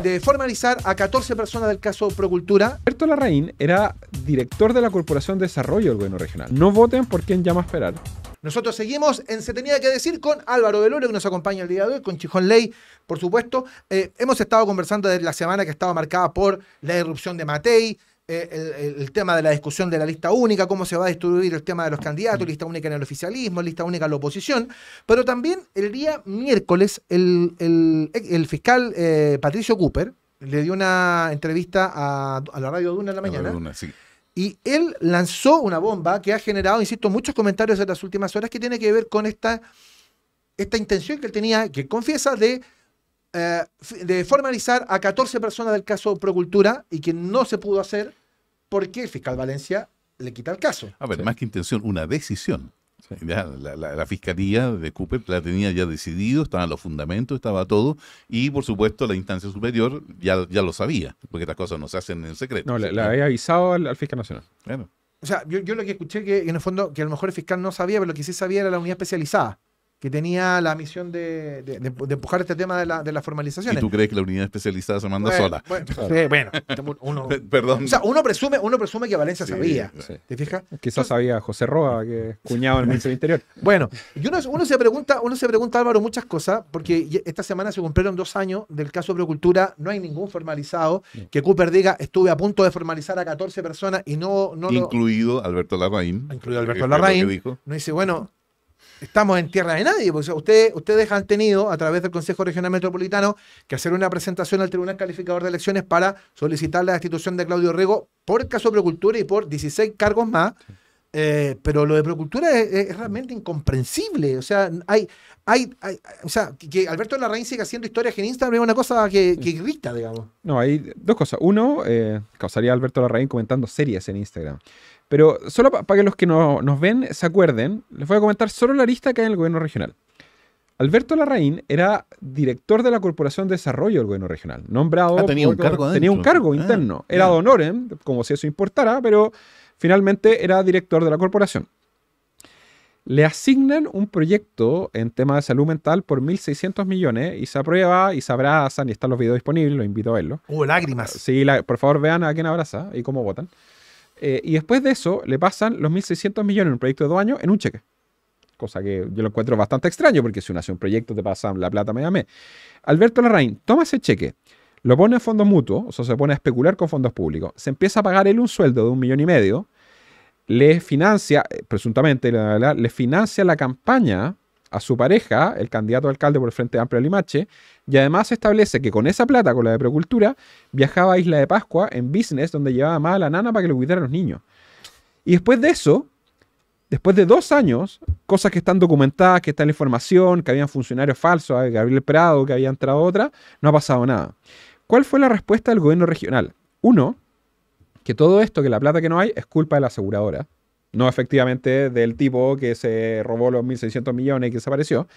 de formalizar a 14 personas del caso Procultura. Alberto Larraín era director de la Corporación de Desarrollo del Gobierno Regional. No voten por quien llama a esperar. Nosotros seguimos en Se Tenía que Decir con Álvaro Velorio, que nos acompaña el día de hoy, con Chijón Ley, por supuesto. Hemos estado conversando desde la semana que estaba marcada por la irrupción de Matei, el tema de la discusión de la lista única, cómo se va a distribuir el tema de los candidatos, lista única en el oficialismo, lista única en la oposición, pero también el día miércoles el fiscal Patricio Cooper le dio una entrevista a la Radio Duna en la mañana. Duna, sí. Y él lanzó una bomba que ha generado, insisto, muchos comentarios en las últimas horas, que tiene que ver con esta intención que él tenía, que confiesa, de formalizar a 14 personas del caso Procultura, y que no se pudo hacer porque el fiscal Valencia le quita el caso. A ver, Sí. más que intención, una decisión. Sí. Ya, la fiscalía de Cooper la tenía ya decidido, estaban los fundamentos, estaba todo, y por supuesto la instancia superior ya lo sabía, porque estas cosas no se hacen en secreto. No, le había avisado al fiscal nacional. Bueno, O sea, yo lo que escuché, que en el fondo, que a lo mejor el fiscal no sabía, pero lo que sí sabía era la unidad especializada, que tenía la misión de empujar este tema de las ¿y formalizaciones. tú crees que la unidad especializada se manda sola? Bueno, uno, Perdón. o sea, uno presume que Valencia Sí, sabía. Sí. ¿Te fijas? Quizás sabía José Roa, que es cuñado del Ministerio del Interior. Bueno, y uno se pregunta, Álvaro, muchas cosas, porque esta semana se cumplieron 2 años del caso Procultura, no hay ningún formalizado. Que Cooper diga, estuve a punto de formalizar a 14 personas y no Incluido Alberto Larraín. incluido Alberto que fue lo que Larraín, dijo. no dice, bueno, estamos en tierra de nadie, porque o sea, ustedes han tenido, a través del Consejo Regional Metropolitano, que hacer una presentación al Tribunal Calificador de Elecciones para solicitar la destitución de Claudio Rego por el caso Procultura y por 16 cargos más. Pero lo de Procultura es realmente incomprensible. O sea, o sea, que Alberto Larraín siga haciendo historias en Instagram es una cosa que irrita, digamos. No, hay dos cosas. Uno, causaría Alberto Larraín comentando series en Instagram. Pero solo para que los que nos ven se acuerden, les voy a comentar solo la lista que hay en el gobierno regional. Alberto Larraín era director de la Corporación de Desarrollo del Gobierno Regional, nombrado... tenía un cargo tenía un adentro. cargo interno. Era ya. de honorem, como si eso importara, pero finalmente era director de la corporación. Le asignan un proyecto en tema de salud mental por 1.600 millones y se aprueba y se abrazan y están los videos disponibles, los invito a verlos. Hubo lágrimas. Sí, por favor vean a quién abraza y cómo votan. Y después de eso le pasan los 1.600 millones en un proyecto de 2 años en un cheque. Cosa que yo lo encuentro bastante extraño, porque si uno hace un proyecto te pasan la plata medio a mes. Alberto Larraín toma ese cheque, lo pone en fondos mutuos, o sea, se pone a especular con fondos públicos, se empieza a pagar él un sueldo de 1,5 millones, le financia, presuntamente, le financia la campaña a su pareja, el candidato a alcalde por el Frente Amplio de Limache, y además se establece que con esa plata, con la de Procultura, viajaba a Isla de Pascua en business, donde llevaba más a la nana para que le cuidara a los niños. Y después de eso, después de 2 años, cosas que están documentadas, que está en la información, que habían funcionarios falsos, Gabriel Prado, que había entrado otra, no ha pasado nada. ¿Cuál fue la respuesta del gobierno regional? Uno, que todo esto, que la plata que no hay, es culpa de la aseguradora. No efectivamente del tipo que se robó los 1.600 millones y que desapareció.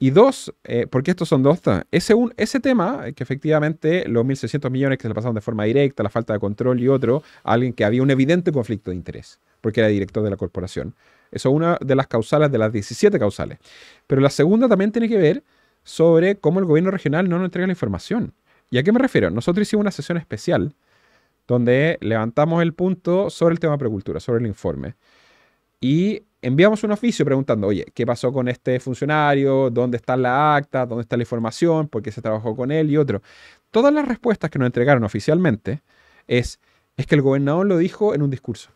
Y 2, porque estos son 2 temas. Ese tema, que efectivamente los 1.600 millones que se le pasaron de forma directa, la falta de control y otro, a alguien que había un evidente conflicto de interés, porque era director de la corporación. Eso es una de las causales, de las 17 causales. Pero la segunda también tiene que ver sobre cómo el gobierno regional no nos entrega la información. ¿Y a qué me refiero? Nosotros hicimos una sesión especial donde levantamos el punto sobre el tema de Procultura, sobre el informe. Y enviamos un oficio preguntando, oye, ¿qué pasó con este funcionario? ¿Dónde está la acta? ¿Dónde está la información? ¿Por qué se trabajó con él? Y otro. Todas las respuestas que nos entregaron oficialmente es que el gobernador lo dijo en un discurso.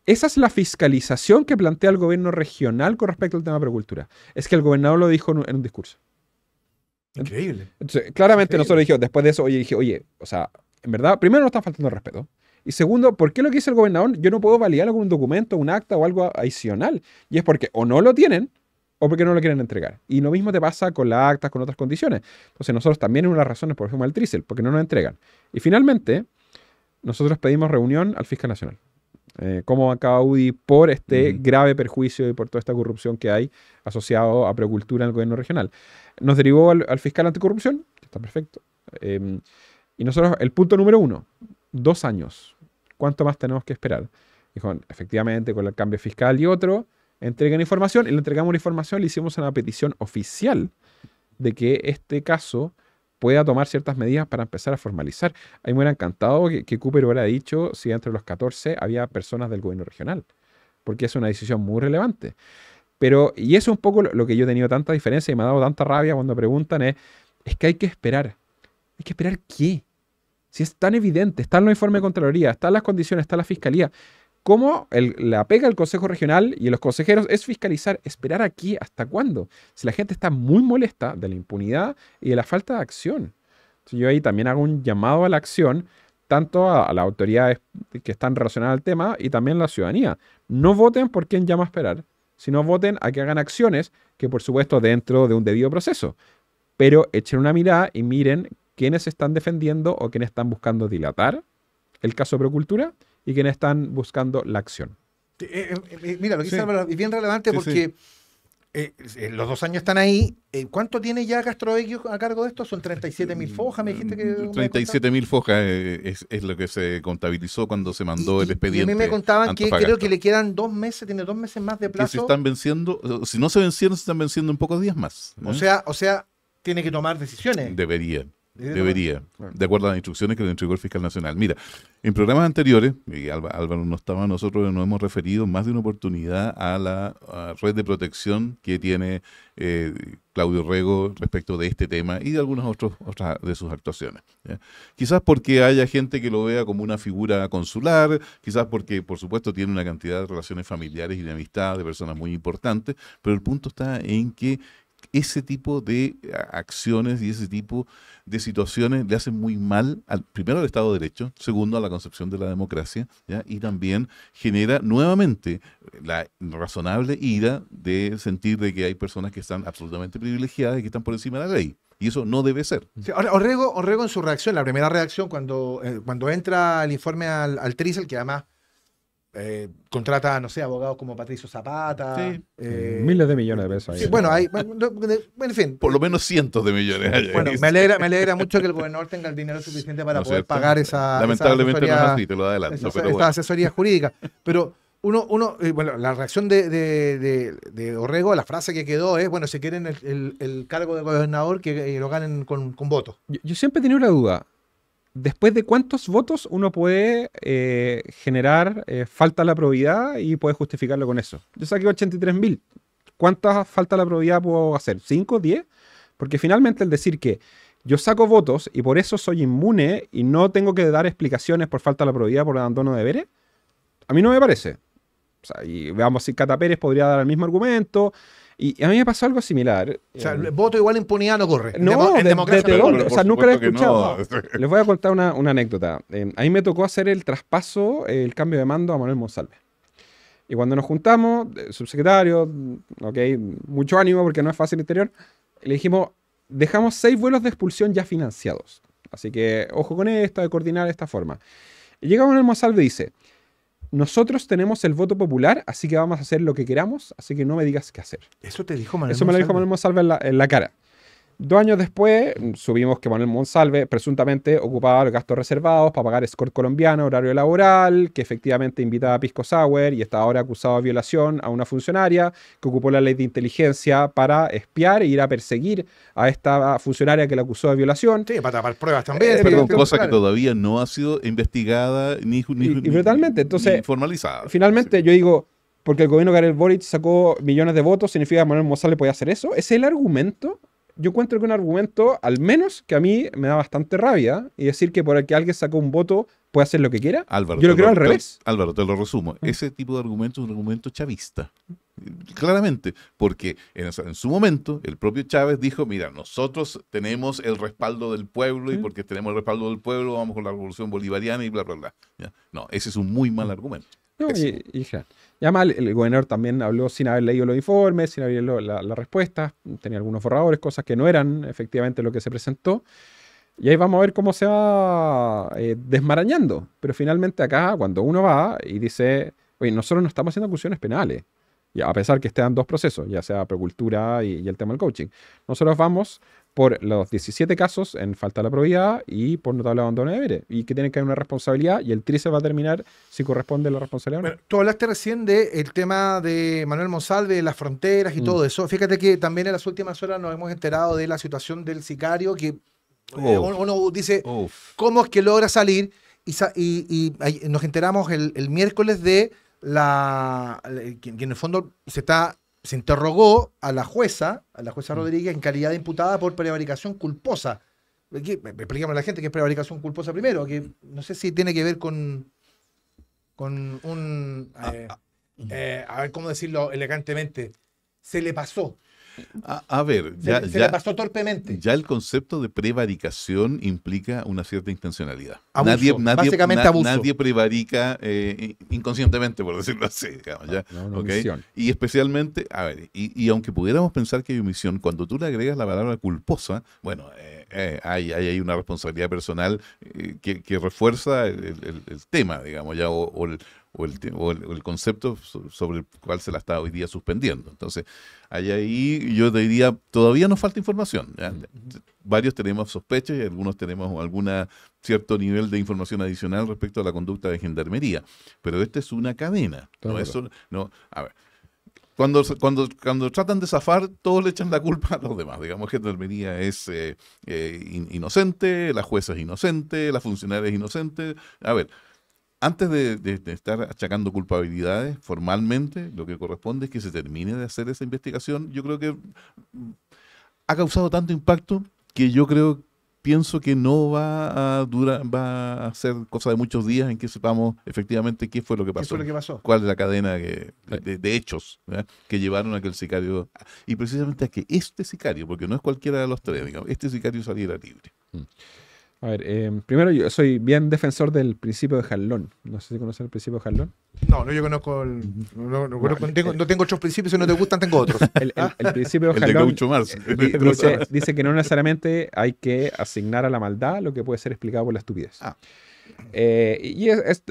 Esa es la fiscalización que plantea el gobierno regional con respecto al tema de Procultura. Es que el gobernador lo dijo en un discurso. Increíble. Entonces, claramente Increíble. nosotros dijimos, después de eso, oye, o sea, en verdad, primero nos está faltando el respeto. Y segundo, ¿por qué lo que dice el gobernador yo no puedo validarlo con un documento, un acta o algo adicional? Y es porque o no lo tienen o porque no lo quieren entregar. Y lo mismo te pasa con las actas, con otras condiciones. Entonces nosotros también, una de las razones por ejemplo al Trisel, porque no nos entregan. Y finalmente, nosotros pedimos reunión al fiscal nacional. Como bancada UDI por este grave perjuicio y por toda esta corrupción que hay asociado a Procultura en el gobierno regional. Nos derivó al fiscal anticorrupción, que está perfecto. Y nosotros, el punto número 1, 2 años. ¿Cuánto más tenemos que esperar? Dijo, efectivamente, con el cambio fiscal y otro, entregan información, y le entregamos la información, le hicimos una petición oficial de que este caso pueda tomar ciertas medidas para empezar a formalizar. A mí me hubiera encantado que Cooper hubiera dicho si entre los 14 había personas del gobierno regional, porque es una decisión muy relevante. Pero, y eso es un poco lo que yo he tenido tanta diferencia y me ha dado tanta rabia cuando preguntan es que hay que esperar. ¿Hay que esperar qué? Si es tan evidente, está en los informes de Contraloría, están las condiciones, está la Fiscalía. ¿Cómo la pega del Consejo Regional y de los consejeros es fiscalizar? ¿Esperar aquí hasta cuándo? Si la gente está muy molesta de la impunidad y de la falta de acción. Entonces yo ahí también hago un llamado a la acción, tanto a las autoridades que están relacionadas al tema y también a la ciudadanía. No voten por quien llama a esperar, sino voten a que hagan acciones que, por supuesto, dentro de un debido proceso. Pero echen una mirada y miren quiénes están defendiendo o quiénes están buscando dilatar el caso de Procultura y quiénes están buscando la acción. Mira, lo que dice Álvaro es bien relevante Sí, porque los 2 años están ahí. ¿Cuánto tiene ya Castrovecchio a cargo de esto? Son 37.000 fojas, me dijiste que... 37.000 fojas es lo que se contabilizó cuando se mandó el expediente. Y a mí me contaban que Antofagasta. creo que le quedan 2 meses, tiene 2 meses más de Que se plazo. están venciendo, si no se vencieron, se están venciendo en pocos días más. ¿eh? O sea, tiene que tomar decisiones. Debería, Claro. de acuerdo a las instrucciones que le entregó el fiscal nacional. Mira, en programas anteriores, y Álvaro no estaba, nosotros nos hemos referido más de una oportunidad a la red de protección que tiene Claudio Rego respecto de este tema y de algunas otras de sus actuaciones. ¿Ya? Quizás porque haya gente que lo vea como una figura consular, quizás porque, por supuesto, tiene una cantidad de relaciones familiares y de amistad de personas muy importantes, pero el punto está en que ese tipo de acciones y ese tipo de situaciones le hacen muy mal, primero al Estado de Derecho, segundo a la concepción de la democracia, ¿ya? Y también genera nuevamente la razonable ira de sentir de que hay personas que están absolutamente privilegiadas y que están por encima de la ley. Y eso no debe ser. Sí, ahora, Orrego en su reacción, la primera reacción, cuando entra el informe al Trisel, que además contrata, no sé, abogados como Patricio Zapata. Sí. Miles de millones de pesos ahí. Sí, bueno, en fin. Por lo menos cientos de millones. Hay Bueno, ahí. me alegra mucho que el gobernador tenga el dinero suficiente para ¿No es poder cierto? pagar esa Lamentablemente no es asesoría, así, te lo adelanto. esa Pero bueno. asesoría jurídica. Pero bueno, la reacción de Orrego, la frase que quedó es, bueno, si quieren el cargo de gobernador, que lo ganen con votos. Yo siempre he tenido una duda. ¿Después de cuántos votos uno puede generar falta a la probidad y puede justificarlo con eso? Yo saqué 83.000. ¿Cuántas falta a la probidad puedo hacer? ¿5? ¿10? Porque finalmente el decir que yo saco votos y por eso soy inmune y no tengo que dar explicaciones por falta a la probidad por abandono de deberes, a mí no me parece. O sea, y veamos si Cata Pérez podría dar el mismo argumento. Y a mí me pasó algo similar. O sea, el voto igual impunidad no corre. No, en democracia ¿de no corre. dónde? O sea, nunca lo he Por supuesto escuchado. que no. Les voy a contar una anécdota. A mí me tocó hacer el traspaso, el cambio de mando a Manuel Monsalve. Y cuando nos juntamos, subsecretario, ok, mucho ánimo porque no es fácil el interior, le dijimos, dejamos 6 vuelos de expulsión ya financiados. Así que ojo con esto, de coordinar de esta forma. Y llega Manuel Monsalve y dice, nosotros tenemos el voto popular, así que vamos a hacer lo que queramos, así que no me digas qué hacer. Eso te dijo Manuel Eso me lo dijo Manuel Monsalve en la cara. 2 años después, subimos que Manuel Monsalve presuntamente ocupaba los gastos reservados para pagar escort colombiano, horario laboral, que efectivamente invitaba a Pisco Sour y está ahora acusado de violación a una funcionaria que ocupó la ley de inteligencia para espiar e ir a perseguir a esta funcionaria que la acusó de violación. Sí, para tapar pruebas también. Perdón, Sí, cosa que claro. todavía no ha sido investigada ni brutalmente. Entonces, ni formalizada. Finalmente, yo digo, porque el gobierno de Gabriel Boric sacó millones de votos, ¿significa que Manuel Monsalve podía hacer eso? ¿Ese es el argumento? Yo encuentro que un argumento, al menos que a mí me da bastante rabia, y decir que por el que alguien sacó un voto puede hacer lo que quiera. Álvaro, yo lo te creo al revés. Álvaro, te lo resumo. Ese tipo de argumento es un argumento chavista. Claramente, porque en su momento el propio Chávez dijo, mira, nosotros tenemos el respaldo del pueblo y porque tenemos el respaldo del pueblo vamos con la revolución bolivariana y bla, bla, bla. ¿Ya? No, ese es un muy mal argumento. No, Pésimo. y además el gobernador también habló sin haber leído los informes, sin haber leído la respuesta, tenía algunos borradores, cosas que no eran efectivamente lo que se presentó. Y ahí vamos a ver cómo se va desmarañando. Pero finalmente acá, cuando uno va y dice, oye, nosotros no estamos haciendo acusaciones penales, y a pesar que estén 2 procesos, ya sea Procultura y el tema del coaching, nosotros vamos por los 17 casos en falta de la probidad y por notable abandono de deberes, y que tienen que haber una responsabilidad, y el TRICE va a determinar si corresponde la responsabilidad o no. Bueno, tú hablaste recién del tema de Manuel Monsalve, de las fronteras y todo eso. Fíjate que también en las últimas horas nos hemos enterado de la situación del sicario que uno dice, Uf. ¿cómo es que logra salir? Y nos enteramos el miércoles de que en el fondo se interrogó a la jueza Rodríguez en calidad de imputada por prevaricación culposa. Explícame a la gente qué es prevaricación culposa primero, que no sé si tiene que ver con un... a ver cómo decirlo elegantemente, se le pasó. A ver, Se le pasó torpemente. ya el concepto de prevaricación implica una cierta intencionalidad. Abuso, básicamente abuso. Nadie prevarica inconscientemente, por decirlo así. Digamos, ¿ya? No, una ¿Ok? omisión. Y especialmente, a ver, y aunque pudiéramos pensar que hay omisión, cuando tú le agregas la palabra culposa, bueno, hay una responsabilidad personal que refuerza el tema, digamos, ya, o el concepto sobre el cual se la está hoy día suspendiendo. Entonces, ahí yo te diría, todavía nos falta información. ¿Ya? Varios tenemos sospechas y algunos tenemos algún cierto nivel de información adicional respecto a la conducta de Gendarmería. Pero esta es una cadena. A ver, cuando tratan de zafar, todos le echan la culpa a los demás. Digamos que Gendarmería es inocente, la jueza es inocente, la funcionaria es inocente. A ver, antes de estar achacando culpabilidades, formalmente, lo que corresponde es que se termine de hacer esa investigación. Yo creo que ha causado tanto impacto que pienso que no va a ser cosa de muchos días en que sepamos efectivamente qué fue lo que pasó. ¿Qué fue lo que pasó? ¿Cuál es la cadena de hechos, ¿verdad?, que llevaron a que el sicario, y precisamente a que este sicario, porque no es cualquiera de los tres, digamos, este sicario saliera libre? A ver, primero yo soy bien defensor del principio de Jalón. No sé si conocen el principio de Jalón. No, yo conozco no tengo otros principios, si no te gustan, tengo otros. El principio de El de Jalón Groucho Marx. dice que no necesariamente hay que asignar a la maldad lo que puede ser explicado por la estupidez.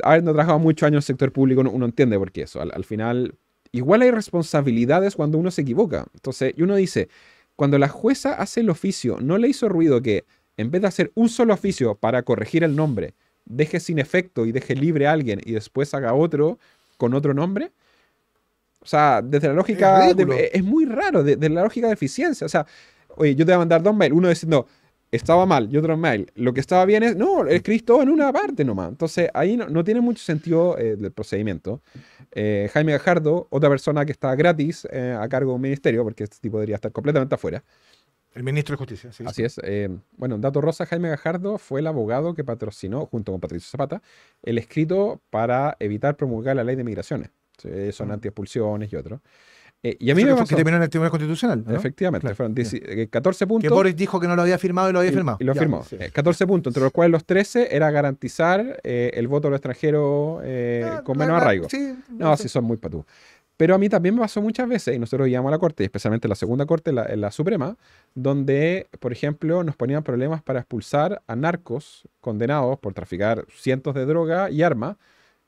Habiendo trabajado muchos años en el sector público, uno entiende por qué eso. Al final, igual hay responsabilidades cuando uno se equivoca. Entonces, y uno dice, cuando la jueza hace el oficio, ¿no le hizo ruido que en vez de hacer un solo oficio para corregir el nombre, deje sin efecto y deje libre a alguien y después haga otro con otro nombre? O sea, desde la lógica... Es muy raro, desde la lógica de eficiencia. O sea, oye, yo te voy a mandar dos mails, uno diciendo, estaba mal, y otro mail. Lo que estaba bien es, no, escribís todo en una parte nomás. Entonces, ahí no tiene mucho sentido el procedimiento. Jaime Gajardo, otra persona que está gratis a cargo de un ministerio, porque este tipo debería estar completamente afuera. El ministro de Justicia, sí. Así es. Bueno, dato rosa, Jaime Gajardo fue el abogado que patrocinó, junto con Patricio Zapata, el escrito para evitar promulgar la ley de migraciones. Son antiexpulsiones y otros. Y a mí me pasó... que terminó en el Tribunal Constitucional, ¿no? Efectivamente. Claro. Fueron 14 puntos. Que Boris dijo que no lo había firmado y lo había firmado. Y lo firmó. Sí. 14 puntos, entre los cuales los 13 era garantizar el voto a los extranjeros con menos arraigo. Sí, no, sí son muy patús. Pero a mí también me pasó muchas veces, y nosotros íbamos a la Corte, y especialmente la segunda Corte, en la Suprema, donde, por ejemplo, nos ponían problemas para expulsar a narcos condenados por traficar cientos de droga y armas,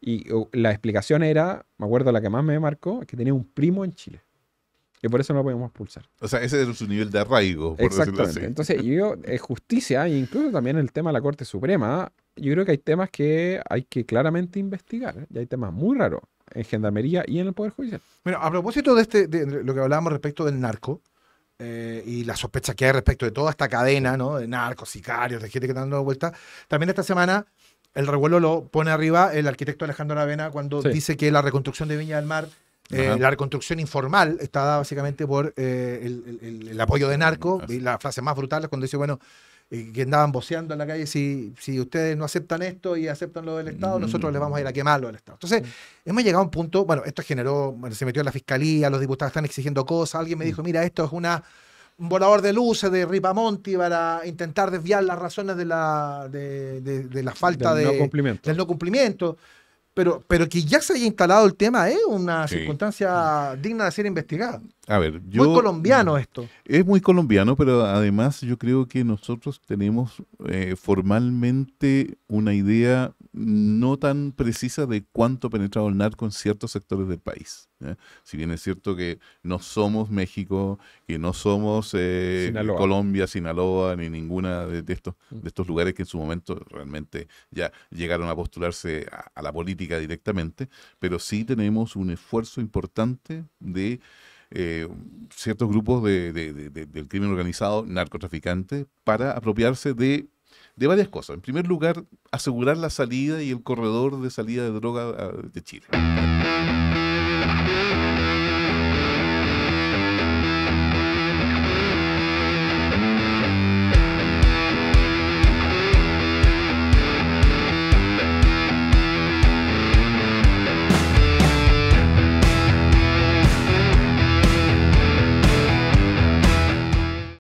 y la explicación era, me acuerdo la que más me marcó, que tenía un primo en Chile. Y por eso no lo podíamos expulsar. O sea, ese es su nivel de arraigo, por decirlo así. Entonces, yo, justicia, e incluso también el tema de la Corte Suprema, yo creo que hay temas que hay que claramente investigar. Y hay temas muy raros en Gendarmería y en el Poder Judicial. Bueno, a propósito de lo que hablábamos respecto del narco y la sospecha que hay respecto de toda esta cadena, ¿no?, de narcos, sicarios, de gente que está dando vueltas, también esta semana el revuelo lo pone arriba el arquitecto Alejandro Aravena cuando dice que la reconstrucción de Viña del Mar, la reconstrucción informal, está dada básicamente por el apoyo de narco. Y la frase más brutal es cuando dice, bueno, que andaban voceando en la calle, si ustedes no aceptan esto y aceptan lo del Estado, nosotros les vamos a ir a quemar lo del Estado. Entonces, hemos llegado a un punto, bueno, esto se metió en la fiscalía, los diputados están exigiendo cosas, alguien me dijo, mira, esto es un volador de luces de Ripamonti para intentar desviar las razones de la falta del no cumplimiento. Pero que ya se haya instalado el tema es una circunstancia digna de ser investigada. A ver, muy colombiano esto. Es muy colombiano, pero además yo creo que nosotros tenemos formalmente una idea no tan precisa de cuánto ha penetrado el narco en ciertos sectores del país. Si bien es cierto que no somos México, que no somos Colombia, Sinaloa, ni ninguna de estos lugares que en su momento realmente ya llegaron a postularse a la política directamente, pero sí tenemos un esfuerzo importante de ciertos grupos del crimen organizado, narcotraficantes, para apropiarse de varias cosas. En primer lugar, asegurar la salida y el corredor de salida de droga de Chile.